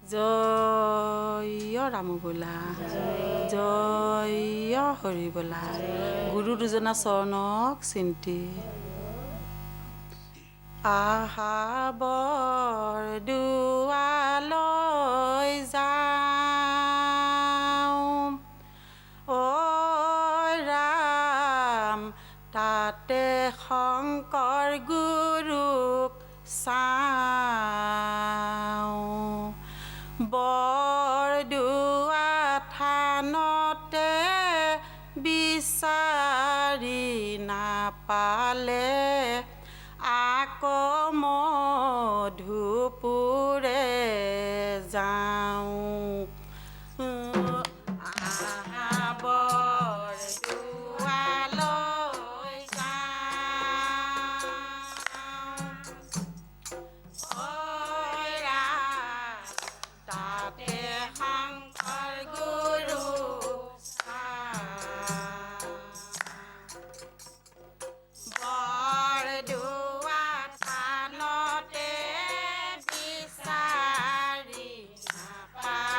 জয় ৰাম বোলা জয় হৰি বোলা গুৰু দুজনা চৰণক চিন্তি আহা বৰ দুৱালৈ যাওঁ ঐ ৰাম তাতে শংকৰ গুৰুক চাওঁ বৰদোৱা থানতে বিচাৰি নাপালে আকৌ মধুপুৰে যাওঁ আহা বৰদোৱালৈ যাওঁ ঐ ৰাম তাতে শংকৰ গুৰু বৰদোৱা থানতে বিচাৰি নাপালে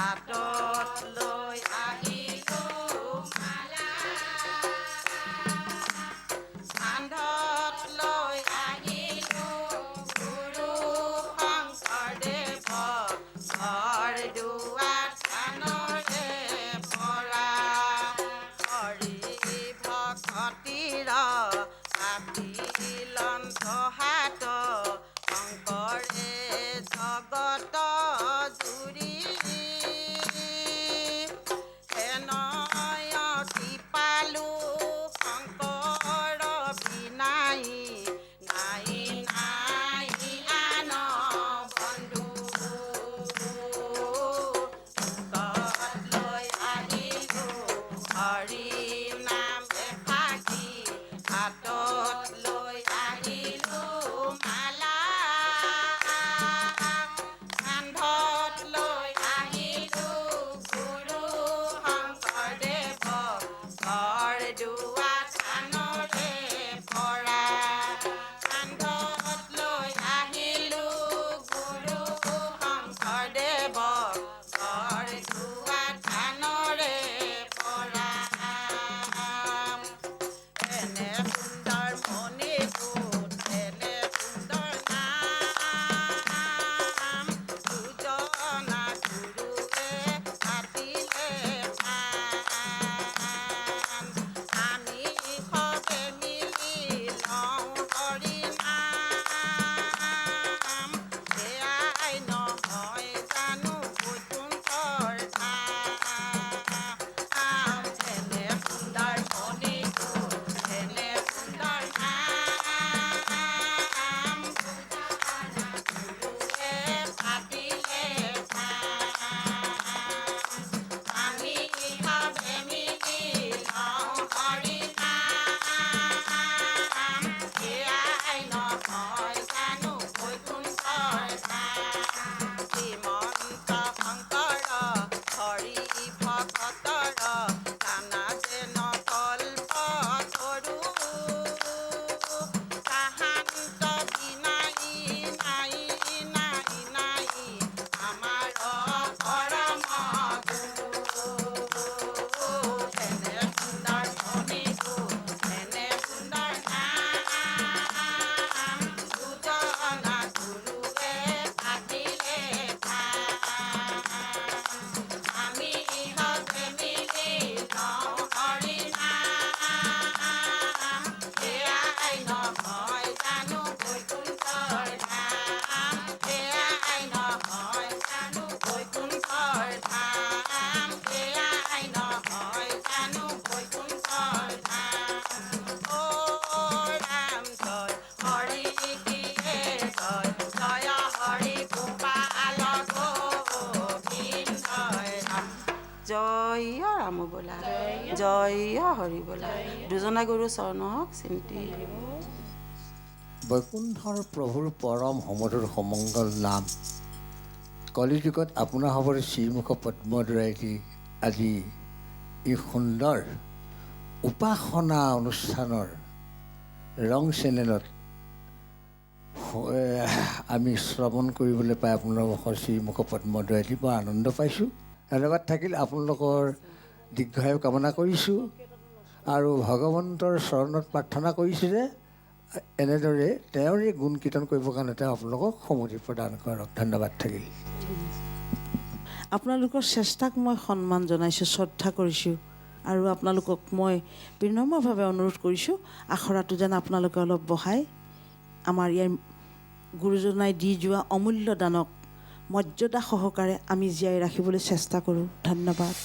হাতত লৈ আহিলোঁ মালা, কান্ধত লৈ আহিলোঁ গুৰু শংকৰদেৱৰ ঘৰ দুৱাৰ থানৰে পৰা। হৰি ভকতিৰ কাপিলন্ত হাত, শংকৰে জগত জুৰি। হেনয়তি পালো শংকৰ বিনাই, নাই নাই আন বন্ধু। গত লৈ আহিলোঁ হৰি নাম এফাকি, হাতত লৈ আহিলোঁ মালা, কান্ধত লৈ আহিলোঁ গুৰু শংকৰদেৱৰ ঘৰ দুৱাৰ থানৰে পৰা। কান্ধত লৈ আহিলোঁ গুৰু শংকৰদেৱৰ ঘৰ দুৱাৰ থানৰে পৰা। এনে সুন্দৰ মণিপুৰ, এনে সুন্দৰ নাম, দুজনা গুৰুৱে পাতিলে প্ৰাণ। আমি সবে মিলি লওঁ হৰি নাম, সেয়াই নহয় জানো বৈকুণ্ঠৰ ধাম। এনে সুন্দৰ মণিপুৰ, এনে সুন্দৰ নাম, গুৰুৱে পাতিলে প্ৰাণ। আমি সবে মিলি লওঁ হৰি নাম, সেয়াই নহয় জানো বৈকুণ্ঠৰ ধাম। শ্ৰীমন্ত শংকৰ হৰি ভকতৰ, নানা যেন কল্প তৰু। তাহান্ত বিনাই নাই নাই নাই আমাৰ পৰম গুৰু। এনে সুন্দৰ মণিপুৰ, এনে সুন্দৰ নাম, দুজনা গুৰুৱে পাতিলে প্ৰাণ। আমি সবে মিলি লওঁ হৰি নাম, সেয়াই নহয় জানো বৈকুণ্ঠৰ ধাম, সেয়াই নহয় জানো বৈকুণ্ঠৰ ধাম, সেয়াই নহয় জানো বৈকুণ্ঠৰ ধাম। ও ৰাম জয় হৰি কিয়ে জয়, জয় হৰি গোপাল গোবিন্দয় ৰাম। জয় ৰাম বোলা, জয় হৰি বোলা, দুজনা গুৰু চৰণক চিন্তি। বৈকুণ্ঠৰ প্ৰভুৰ পৰম সমধুৰ সমংগল নাম, কলিযুগত আপোনাৰ হ'বলৈ শ্ৰীমুখ পদ্মদৰাইটি আজি এই সুন্দৰ উপাসনা অনুষ্ঠানৰ ৰং চেনেলত আমি শ্ৰৱণ কৰিবলৈ পাই আপোনালোকৰ শ্ৰীমুখ পদ্মদৰাইটি বৰ আনন্দ পাইছোঁ। ধন্যবাদ থাকিল, আপোনালোকৰ দীৰ্ঘায়ু কামনা কৰিছোঁ আৰু ভগৱন্তৰ চৰণত প্ৰাৰ্থনা কৰিছোঁ যে এনেদৰে তেওঁৰে গুণ কীৰ্তন কৰিবৰ কাৰণে তেওঁ আপোনালোকক সমধি প্ৰদান কৰক। ধন্যবাদ থাকিল। আপোনালোকৰ চেষ্টাক মই সন্মান জনাইছোঁ, শ্ৰদ্ধা কৰিছোঁ আৰু আপোনালোকক মই বিনম্ৰভাৱে অনুৰোধ কৰিছোঁ আখৰাটো যেন আপোনালোকে অলপ বঢ়াই আমাৰ ইয়াৰ গুৰুজনাই দি যোৱা অমূল্য দানক মৰ্যাদা সহকাৰে আমি জীয়াই ৰাখিবলৈ চেষ্টা কৰোঁ। ধন্যবাদ।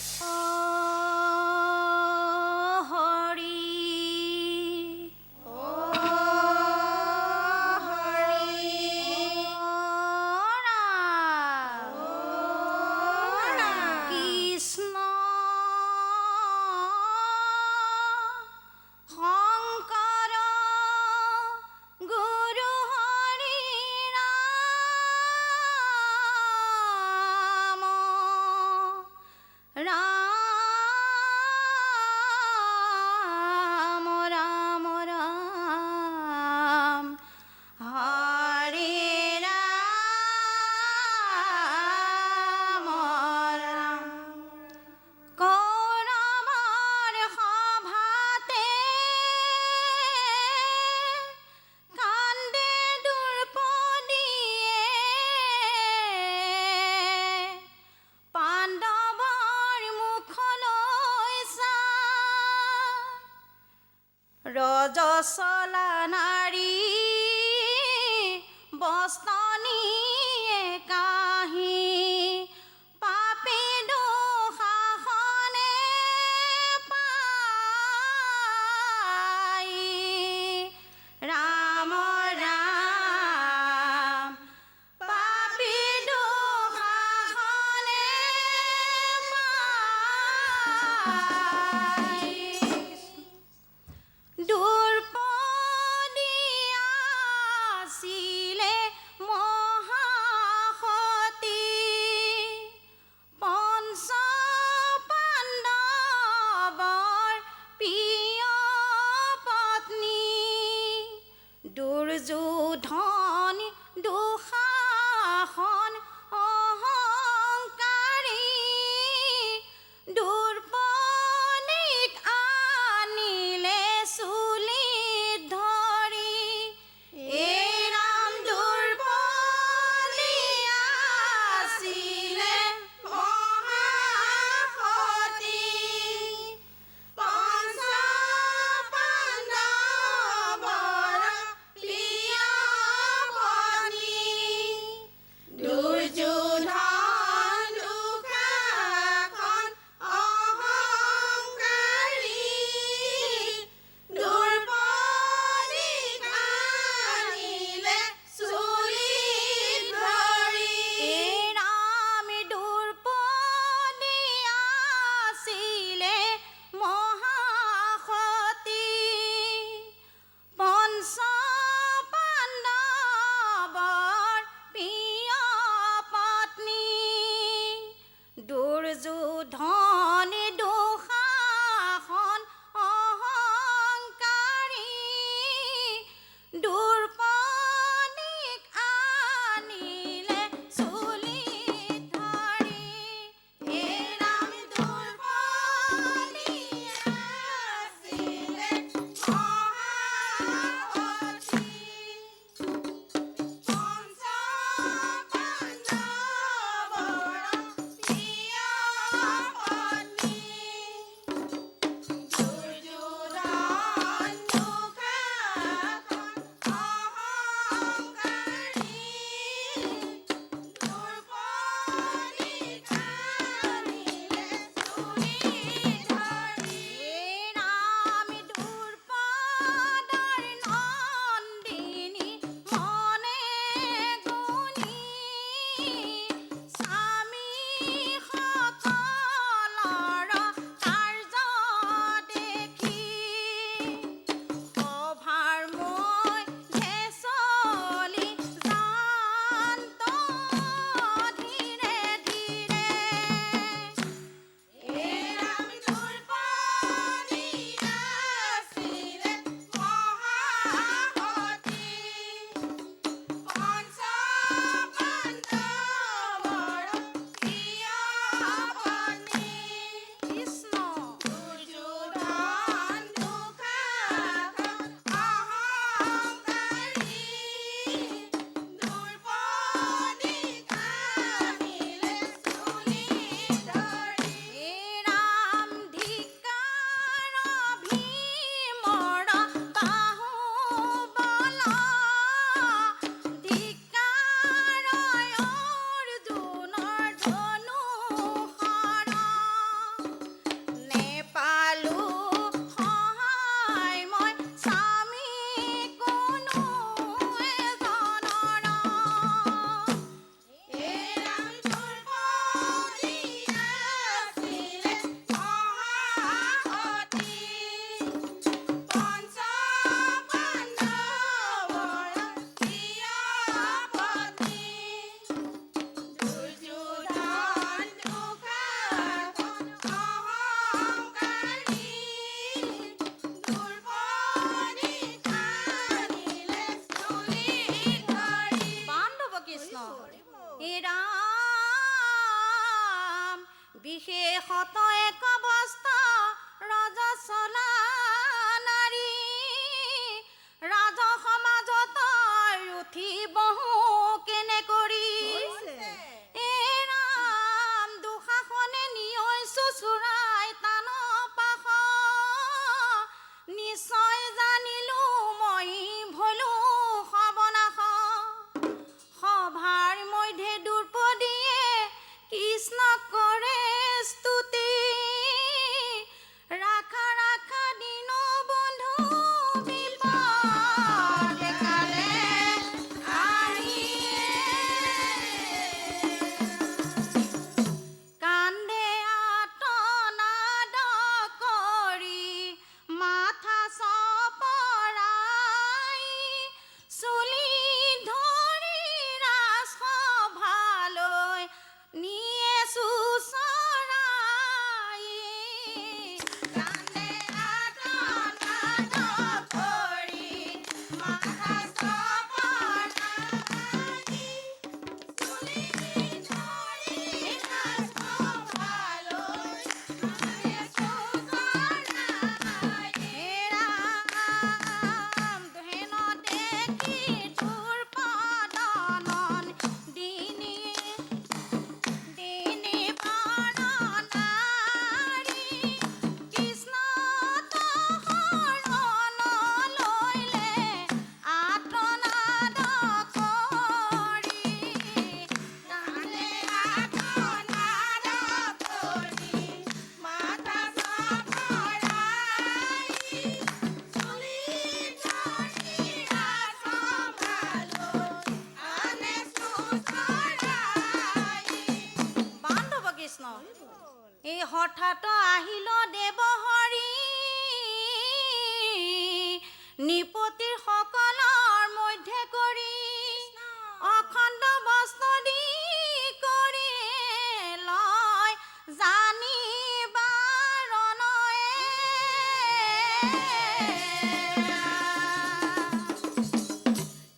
ৰাম ৰজস্বলা নাৰী বস্তনীয়ে কাহি পাপী দুঃশাসনে পাই ৰাম ৰাম পাপী দুঃশাসনে পাই দুৰ্পদিয়াছিলে মহাসতী পঞ্চ পাণ্ডৱৰ প্ৰিয় পত্নী দুৰ্যোধন দুঃশাসন অহংকাৰী দুৰ্পদীক আনিলে চুলিত ধৰি এই ৰাম দুৰ্পদীয়াছিলে মহাসতী পঞ্চ পাণ্ডৱৰ প্ৰিয় পত্নী দুৰ্যোধন দুঃশাসন অহংকাৰী দুৰ্পদীক আনিলে চুলিত ধৰি এই ৰাম দুৰ্পদীয়াছিলে মহাসতী পঞ্চ পাণ্ডৱৰ প্ৰিয় পত্নী দুৰ্যোধন দুঃশাসন অহংকাৰী দুৰ্পদীক আনিলে চুলিত ধৰি এই ৰাম দুৰ্পদীয়াছিলে মহাসতী পঞ্চ পাণ্ডৱৰ প্ৰিয় পত্নী দুৰ্যোধন দুঃশাসন অহংকাৰী দুৰ্পদীক আনিলে চুলিত ধৰি এই ৰাম দুৰ্পদৰ নন্দিনী মনে গুণী স্বামী সকলৰ কাৰ্য দেখি সভাৰ মই ঘেচলি জান্ত ধীৰে ধীৰে এই ৰাম দুৰ্পদীয়াছিলে মহাসতী পঞ্চ পাণ্ডৱৰ প্ৰিয় পত্নী কৃষ্ণ দুৰ্যোধন দুঃশাসন অহংকাৰী দুৰ্পদীক আনিলে চুলিত ধৰি এই ৰাম ধিক্কাৰ ভীমৰ বাহুবল ধিক্কাৰ অৰ্জুনৰ ধনুষৰ নেপালো সহায় মই স্বামী কোনো এজনৰ এই ৰাম দুৰ্পদীয়াছিলে মহাসতী পঞ্চ পাণ্ডৱৰ প্ৰিয় পত্নী দুৰ্যোধন দুঃশাসন অহংকাৰী দুৰ্পদীক আনিলে চুলিত ধৰি পাণ্ডৱ কৃষ্ণ হে ৰাম বিশেষত এক অৱস্থা ৰজস্বলা নাৰী ৰাজ সমাজত উঠি বহু কেনে কৰি এই ৰাম দুঃশাসনে নিয়ৈছো চুৰাই টান পাশ নিশ্চয় জানি এই হঠাৎ আহিল দেৱ হৰি নিপতিৰ সকলৰ মধ্যে কৰি অখণ্ড বস্ত্ৰ দি কৰি লয় জানিবা ৰণয়ে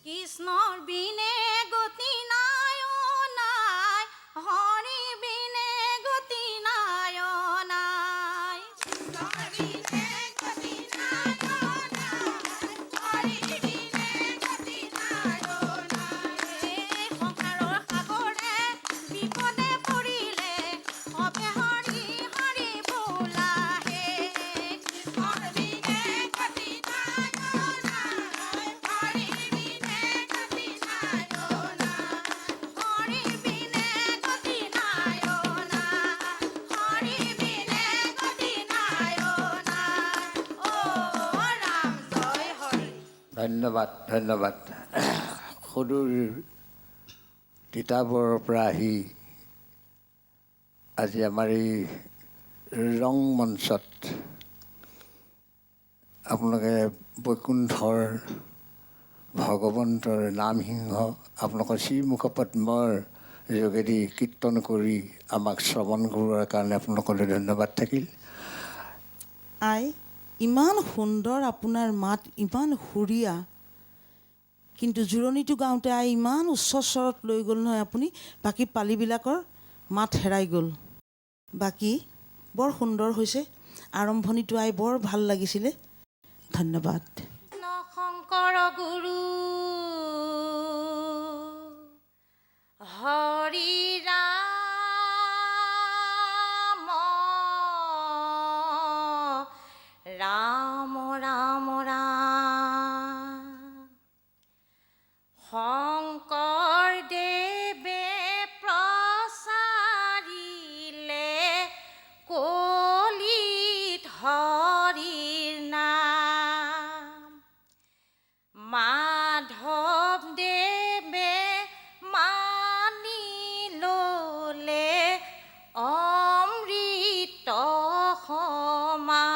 কৃষ্ণৰ বিনে গতি নাই অ নাই হৰি বিনে গতি নাই অ নাই কৃষ্ণৰ বিনে গতি নাই অ নাই হৰি বিনে গতি নাই অ নাই এই সংসাৰৰ সাগৰে বিপদে পৰিলে অবে হৰি হৰি বোলা হে কৃষ্ণৰ বিনে গতি নাই অ নাই হৰি বিনে গতি নাই অ নাই হৰি বিনে গতি নাই অ নাই হৰি বিনে গতি নাই অ নাই অ ৰাম জয় হৰি ধন্যবাদ ধন্যবাদ সদূৰ তিতাবৰৰ পৰা আহি আজি আমাৰ এই ৰং মঞ্চত আপোনালোকে বৈকুণ্ঠৰ ভগৱন্তৰ নামসিংহ আপোনালোকৰ শ্ৰীমুখপদ্মৰ যোগেদি কীৰ্তন কৰি আমাক শ্ৰৱণ কৰোৱাৰ কাৰণে আপোনালোকলৈ ধন্যবাদ থাকিল। আই ইমান সুন্দৰ আপোনাৰ মাত, ইমান সুৰীয়া, কিন্তু জোৰণিটো গাওঁতে আই ইমান উচ্চ স্বৰত লৈ গ'ল নহয় আপুনি, বাকী পালিবিলাকৰ মাত হেৰাই গ'ল। বাকী বৰ সুন্দৰ হৈছে, আৰম্ভণিটো আই বৰ ভাল লাগিছিলে। ধন্যবাদ। শংকৰ গুৰু হৰি ৰাম ৰাম ৰাম ৰাম শংকৰদেৱে প্ৰচাৰিলে কলিত হৰিৰ নাম মাধৱদেৱে মানি ল'লে অমৃত সমান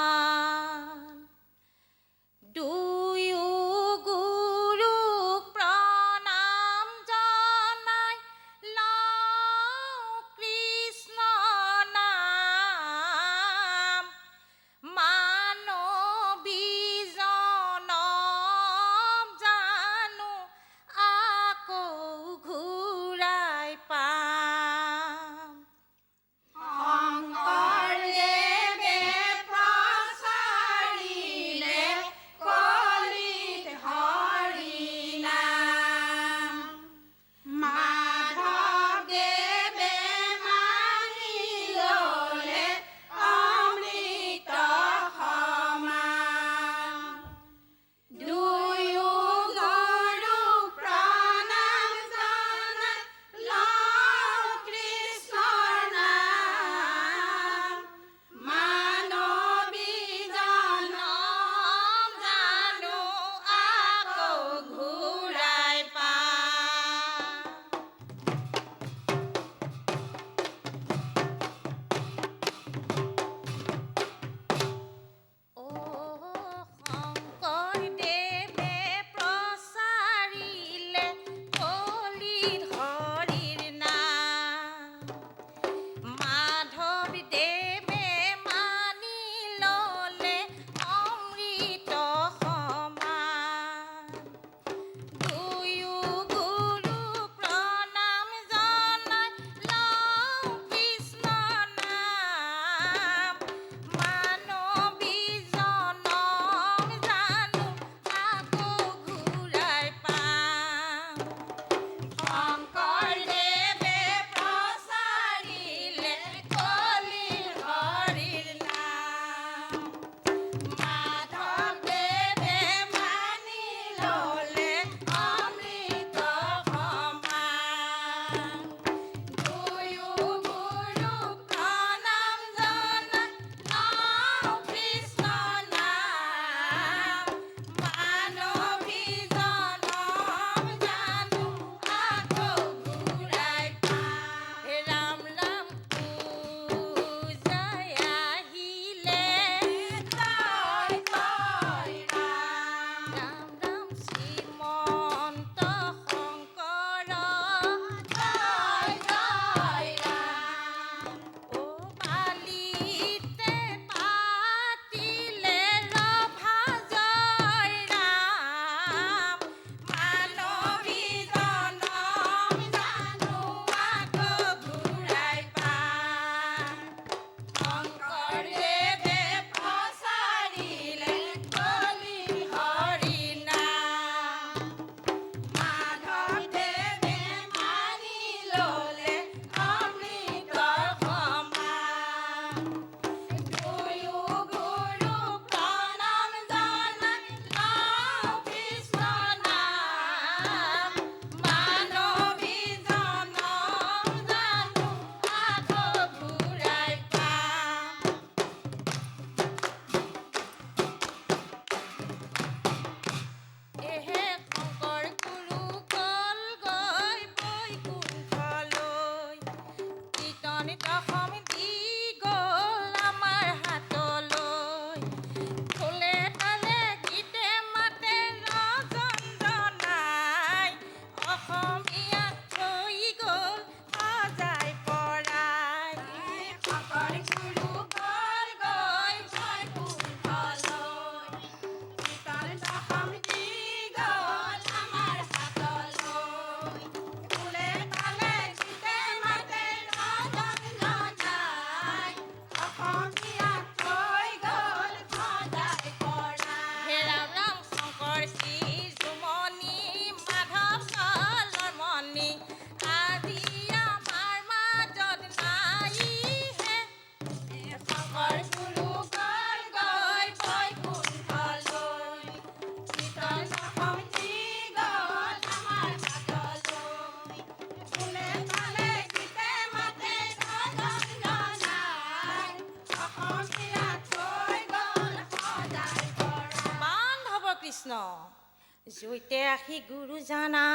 কৃষ্ণ জৈতে আহি গুৰু জানা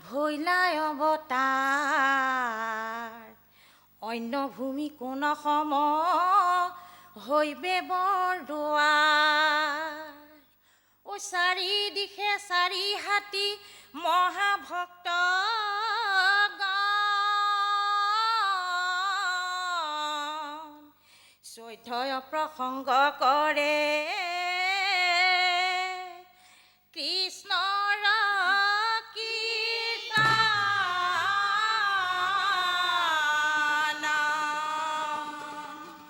ভৈলাই অৱতাৰ অন্য ভূমি কোন সম হৈবে বৰদুৱাৰ ও চাৰি দিশে চাৰি হাতী মহাভক্ত চৈধ্যয় প্ৰসংগ কৰে কৃষ্ণৰ কীৰ্তন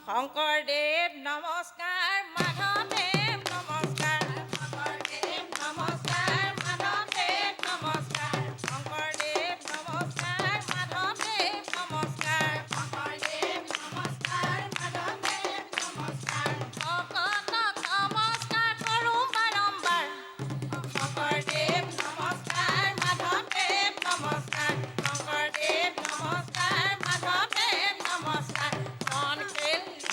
শংকৰদেৱ নমস্কাৰ মাধৱদেৱ নমস্কাৰ শংকৰদেৱ নমস্কাৰ মাধৱদেৱ নমস্কাৰ শংকৰদেৱ নমস্কাৰ মাধৱদেৱ নমস্কাৰ শংকৰদেৱ নমস্কাৰ মাধৱদেৱ নমস্কাৰ ভকতক নমস্কাৰ কৰোঁ বাৰম্বাৰ শংকৰদেৱ নমস্কাৰ মাধৱদেৱ নমস্কাৰ শংকৰদেৱ নমস্কাৰ মাধৱদেৱ নমস্কাৰ মন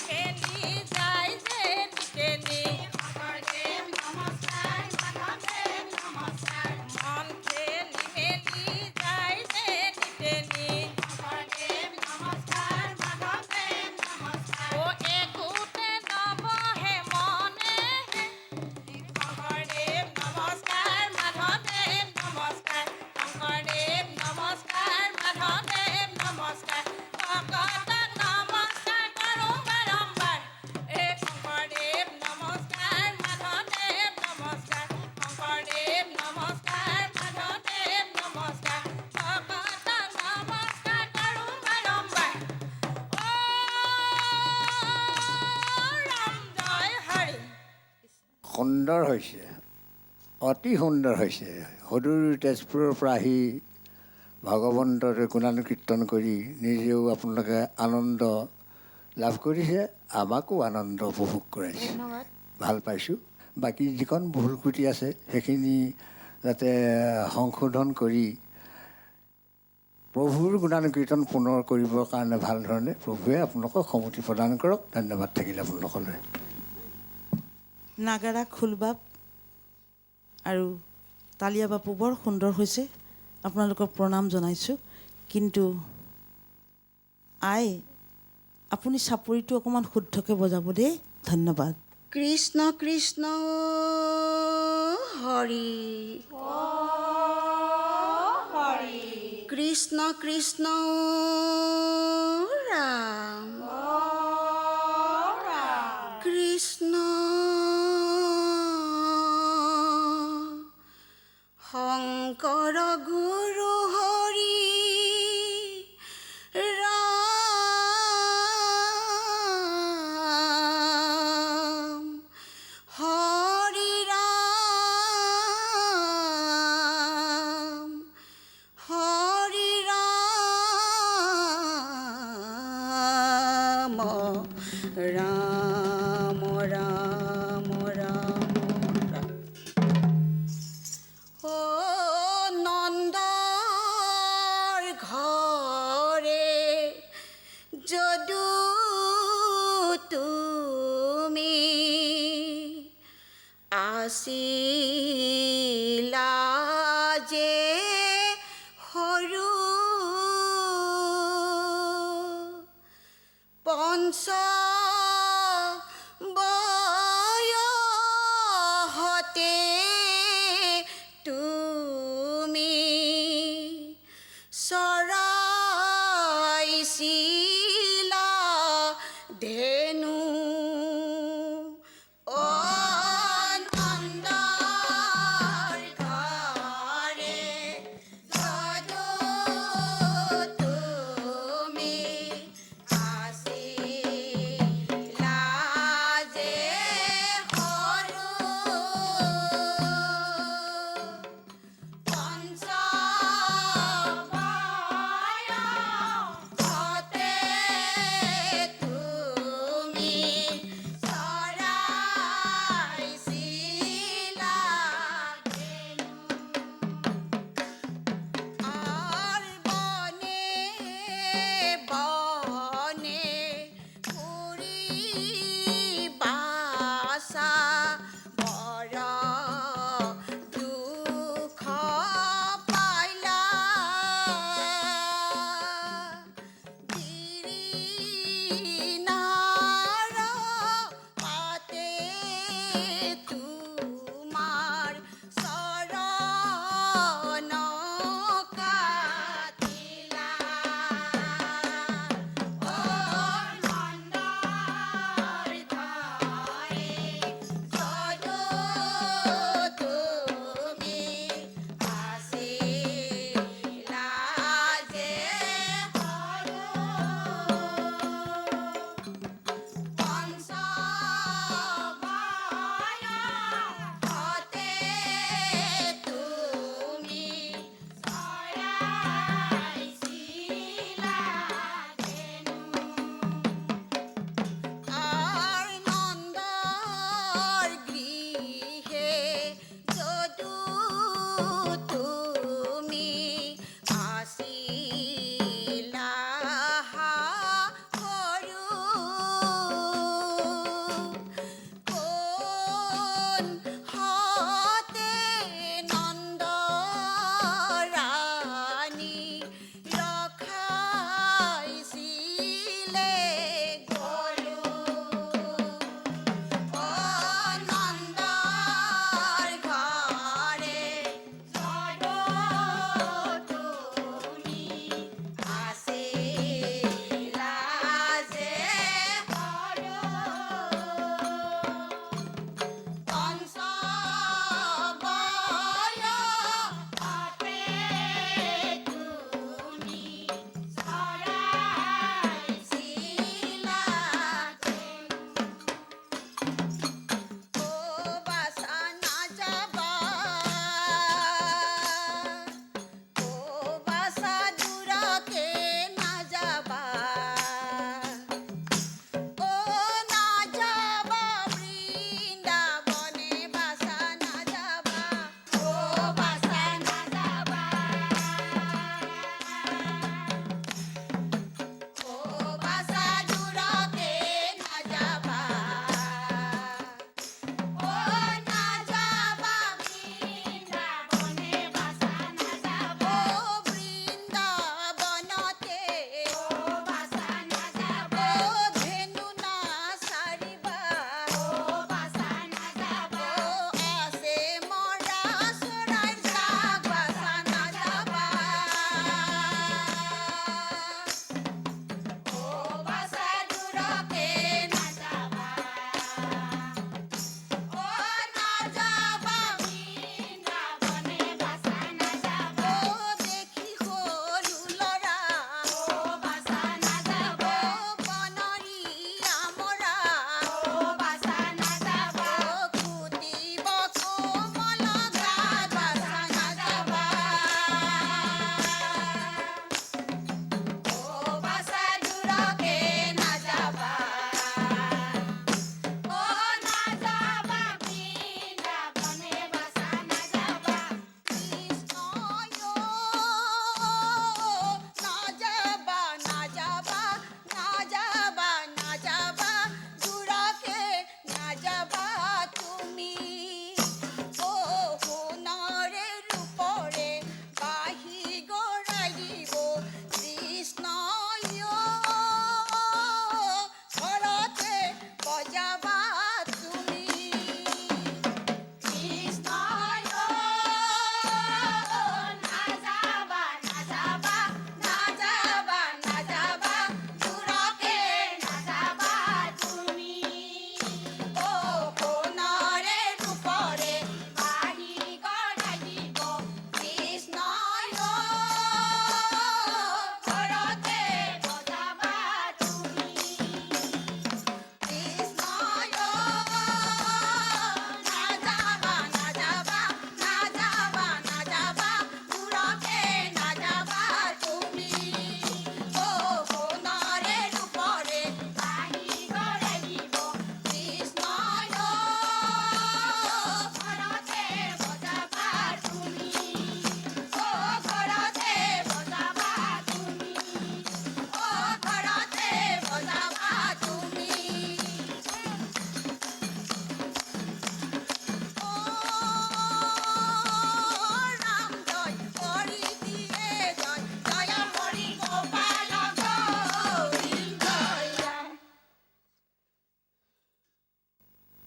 খেলি যায় যে টিকেলি শংকৰদেৱ নমস্কাৰ মাধৱদেৱ নমস্কাৰ মন খেলি মেলি যায় যে টিকেলি শংকৰদেৱ নমস্কাৰ মাধৱদেৱ নমস্কাৰ ও একোতে নবহে মনে শংকৰদেৱ নমস্কাৰ মাধৱদেৱ নমস্কাৰ শংকৰদেৱ নমস্কাৰ মাধৱদেৱ নমস্কাৰ ভকতক নমস্কাৰ কৰোঁ বাৰম্বাৰ শংকৰদেৱ নমস্কাৰ মাধৱদেৱ নমস্কাৰ শংকৰদেৱ নমস্কাৰ মাধৱদেৱ নমস্কাৰ ভকতক নমস্কাৰ কৰোঁ বাৰম্বাৰ ও ৰাম জয় হৰি সুন্দৰ হৈছে, অতি সুন্দৰ হৈছে। সদূৰ তেজপুৰৰ পৰা আহি ভগৱন্তৰ গুণানুকীৰ্তন কৰি নিজেও আপোনালোকে আনন্দ লাভ কৰিছে, আমাকো আনন্দ উপভোগ কৰাইছে। ধন্যবাদ ভাল পাইছোঁ। বাকী যিকণ ভুল ক্ৰুটি আছে সেইখিনি যাতে সংশোধন কৰি প্ৰভুৰ গুণানুকীৰ্তন পুনৰ কৰিবৰ কাৰণে ভাল ধৰণে প্ৰভুৱে আপোনালোকক সমতি প্ৰদান কৰক। ধন্যবাদ থাকিল আপোনালোকলৈ। নাগাৰা খোলবাপ আৰু তালিয়া বাপু বৰ সুন্দৰ হৈছে, আপোনালোকক প্ৰণাম জনাইছোঁ। কিন্তু আই আপুনি চাপৰিটো অকণমান শুদ্ধকৈ বজাব দেই। ধন্যবাদ। কৃষ্ণ কৃষ্ণ হৰি কৃষ্ণ কৃষ্ণ ৰাম কৃষ্ণ শংকৰ গুৰু হৰি ৰাম হৰি ৰাম হৰি ৰাম ৰাম ৰাম ৰাম ও নন্দৰ ঘৰে যদু তুমি আছিলা যে সৰু পঞ্চ বয়সতে তুমি চৰাইছিলা ধেনু ও নন্দৰ ঘৰে যদু তুমি আছিলা যে সৰু পঞ্চ বয়সতে তুমি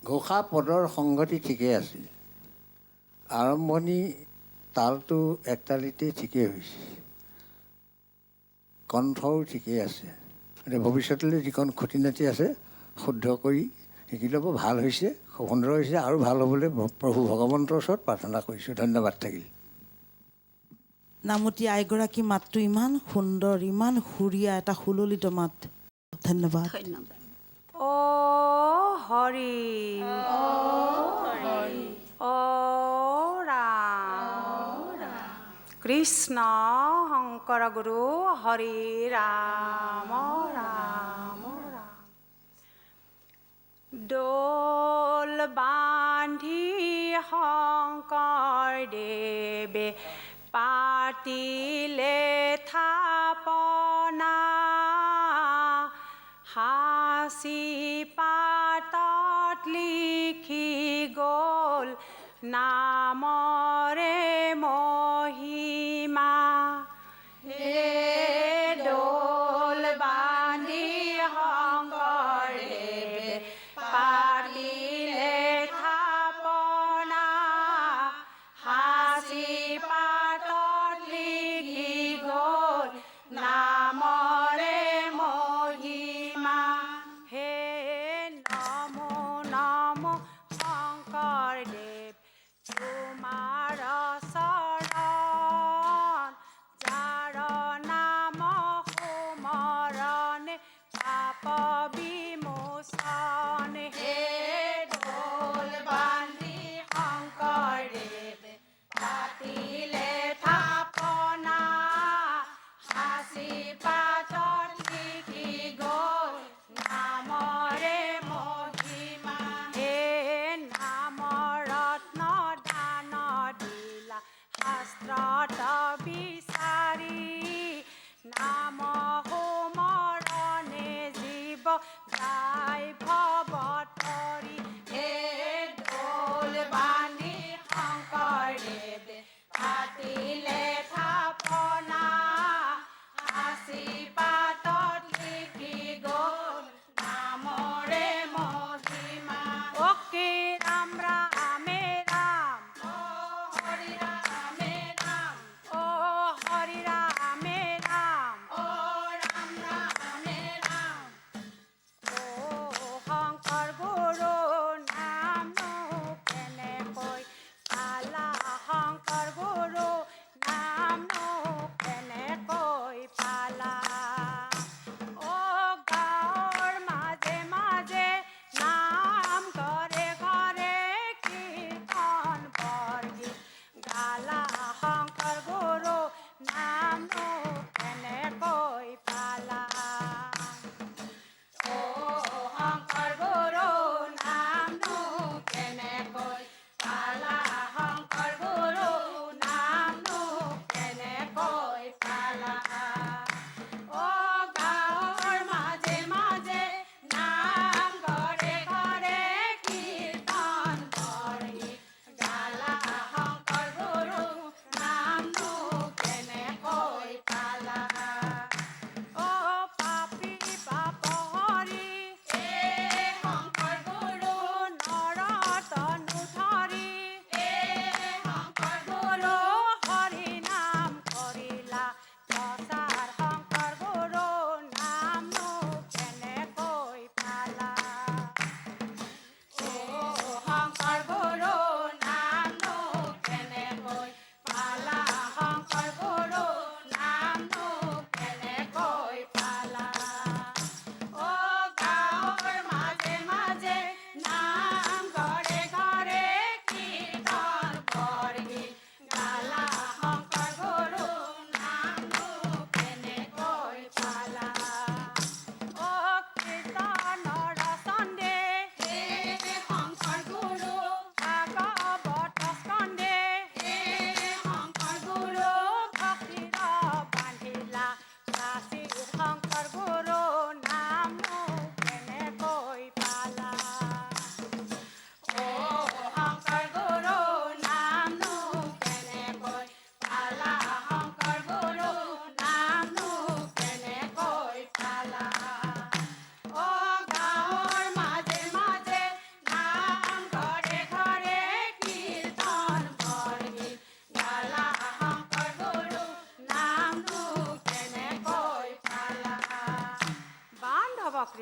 ঘোষা পদৰ সংগতি ঠিকেই আছিল। আৰম্ভণি তালটো একতালিতেই ঠিকেই হৈছে, কণ্ঠও ঠিকেই আছে। এতিয়া ভৱিষ্যতলৈ যিকণ খুটি নাতি আছে শুদ্ধ কৰি শিকি ল'ব। ভাল হৈছে, খুব সুন্দৰ হৈছে, আৰু ভাল হ'বলৈ প্ৰভু ভগৱন্তৰ ওচৰত প্ৰাৰ্থনা কৰিছোঁ। ধন্যবাদ থাকিল। নামতি আইগৰাকী মাতটো ইমান সুন্দৰ, ইমান সুৰীয়া এটা সুললিত মাত। ধন্যবাদ। অ হৰি অ ৰাম কৃষ্ণ শংকৰ গুৰু হৰি ৰাম ৰাম ৰাম। দোল বান্ধি শংকৰদেৱে পাতিলে থাপনা, সাঁচি পাতত লিখি গ'ল নামৰে মহিমা। হে দোল বান্ধি শংকৰদেৱে পাতিলে থাপনা, সাঁচি পাতত লিখি গ'ল নামৰে মহিমা। হে নমো নমো শংকৰদেৱ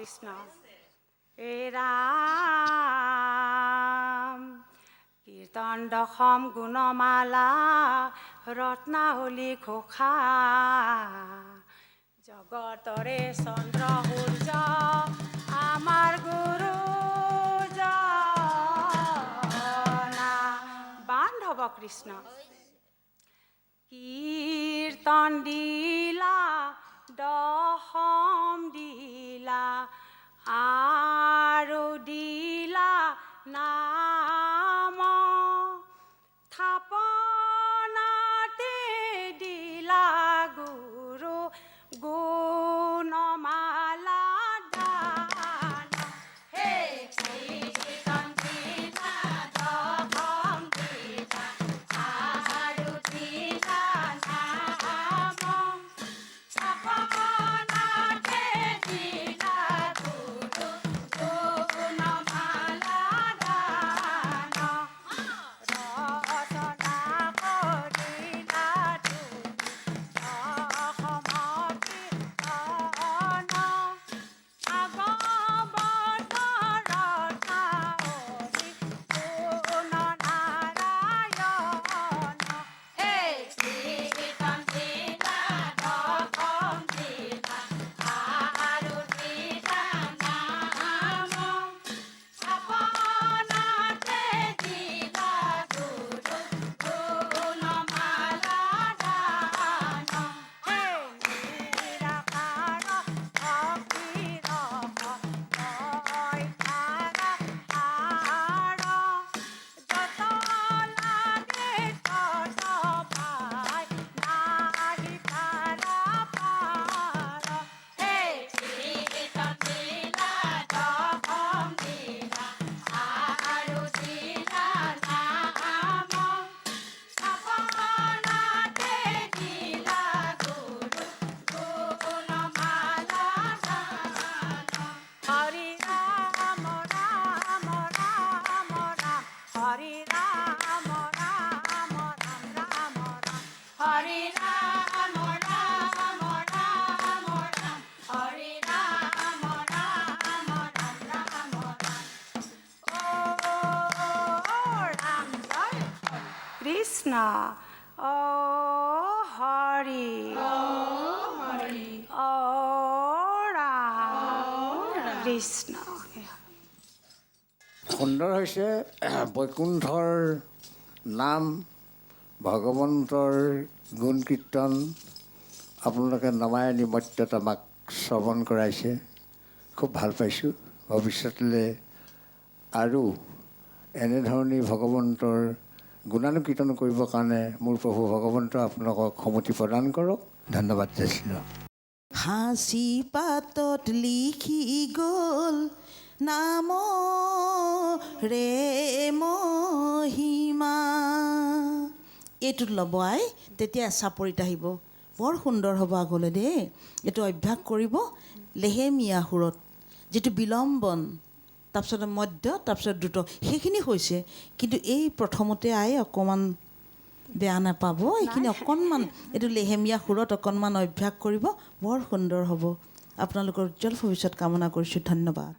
কৃষ্ণ হে ৰাম কীৰ্তন দশম গুণমালা ৰত্নাৱলী ঘোষা জগতৰে চন্দ্ৰ সূৰ্য আমাৰ গুৰু বান্ধৱ কৃষ্ণ কীৰ্তন দিলা দশম দিলা আৰু দিলা নাম থাপনাতে দিলা গুৰু গুণমালা দান হে কীৰ্তন দিলা দশম দিলা আৰু দিলা নাম থাপনাতে দিলা গুৰু গুণমালা দান ৰচনা কৰিলা কৃষ্ণ ও হৰি ও ৰাম কৃষ্ণ সুন্দৰ হৈছে বৈকুণ্ঠৰ নাম ভগৱন্তৰ গুণ কীৰ্তন আপোনালোকে নমাই নিমত্যত আমাক শ্ৰৱণ কৰাইছে খুব ভাল পাইছোঁ ভৱিষ্যতলৈ আৰু এনেধৰণেই ভগৱন্তৰ গুণানুকীৰ্তন কৰিবৰ কাৰণে মোৰ প্ৰভু ভগৱন্ত আপোনালোকক সমতি প্ৰদান কৰক ধন্যবাদ যাচিলোঁ হাঁচি পাতত লিখি গ'ল নাম ৰে মহিমা এইটোত ল'ব আই তেতিয়া চাপৰিত আহিব বৰ সুন্দৰ হ'ব আগলৈ দেই এইটো অভ্যাস কৰিব লেহেমীয়া সুৰত যিটো বিলম্বন তাৰপিছত মধ্য তাৰপিছত দ্ৰুত সেইখিনি হৈছে কিন্তু এই প্ৰথমতে আই অকণমান বেয়া নাপাব এইখিনি অকণমান এইটো লেহেমীয়া সুৰত অকণমান অভ্যাস কৰিব বৰ সুন্দৰ হ'ব আপোনালোকৰ উজ্জ্বল ভৱিষ্যত কামনা কৰিছোঁ ধন্যবাদ